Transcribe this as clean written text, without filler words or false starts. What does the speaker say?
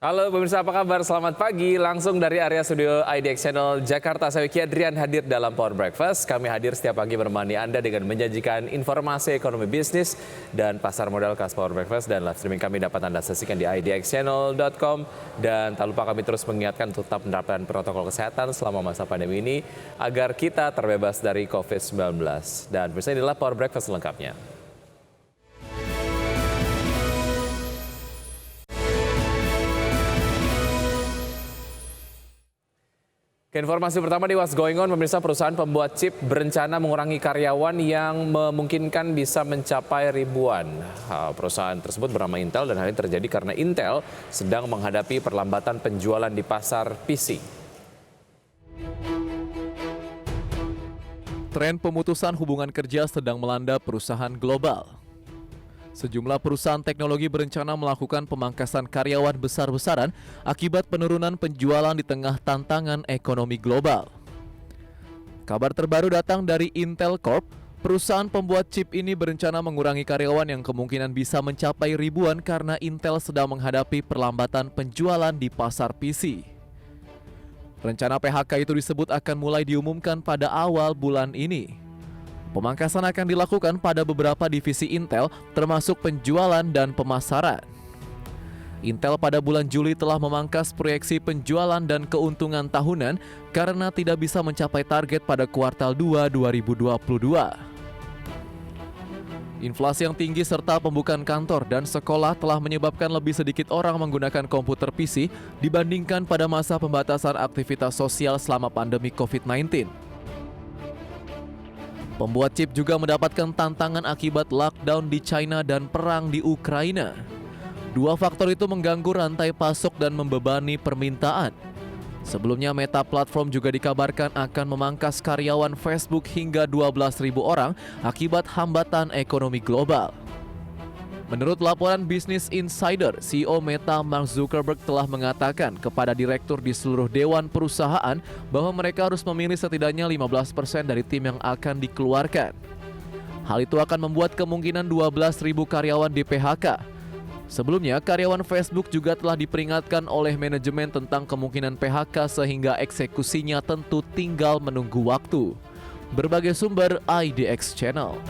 Halo pemirsa, apa kabar? Selamat pagi. Langsung dari area studio IDX Channel Jakarta, saya Wiki Adrian hadir dalam Power Breakfast. Kami hadir setiap pagi menemani Anda dengan menjanjikan informasi ekonomi bisnis dan pasar modal khas Power Breakfast. Dan live streaming kami dapat Anda saksikan di idxchannel.com. Dan tak lupa kami terus mengingatkan untuk tetap menerapkan protokol kesehatan selama masa pandemi ini agar kita terbebas dari COVID-19. Dan pemirsa, inilah Power Breakfast lengkapnya. Informasi pertama di What's Going On, pemirsa, perusahaan pembuat chip berencana mengurangi karyawan yang memungkinkan bisa mencapai ribuan. Perusahaan tersebut bernama Intel dan hal ini terjadi karena Intel sedang menghadapi perlambatan penjualan di pasar PC. Tren pemutusan hubungan kerja sedang melanda perusahaan global. Sejumlah perusahaan teknologi berencana melakukan pemangkasan karyawan besar-besaran akibat penurunan penjualan di tengah tantangan ekonomi global. Kabar terbaru datang dari Intel Corp. Perusahaan pembuat chip ini berencana mengurangi karyawan yang kemungkinan bisa mencapai ribuan karena Intel sedang menghadapi perlambatan penjualan di pasar PC. Rencana PHK itu disebut akan mulai diumumkan pada awal bulan ini. Pemangkasan akan dilakukan pada beberapa divisi Intel, termasuk penjualan dan pemasaran. Intel pada bulan Juli telah memangkas proyeksi penjualan dan keuntungan tahunan karena tidak bisa mencapai target pada kuartal 2 2022. Inflasi yang tinggi serta pembukaan kantor dan sekolah telah menyebabkan lebih sedikit orang menggunakan komputer PC dibandingkan pada masa pembatasan aktivitas sosial selama pandemi COVID-19. Pembuat chip juga mendapatkan tantangan akibat lockdown di China dan perang di Ukraina. Dua faktor itu mengganggu rantai pasok dan membebani permintaan. Sebelumnya Meta Platform juga dikabarkan akan memangkas karyawan Facebook hingga 12.000 orang akibat hambatan ekonomi global. Menurut laporan Business Insider, CEO Meta Mark Zuckerberg telah mengatakan kepada direktur di seluruh dewan perusahaan bahwa mereka harus memilih setidaknya 15% dari tim yang akan dikeluarkan. Hal itu akan membuat kemungkinan 12.000 karyawan di PHK. Sebelumnya, karyawan Facebook juga telah diperingatkan oleh manajemen tentang kemungkinan PHK sehingga eksekusinya tentu tinggal menunggu waktu. Berbagai sumber IDX Channel.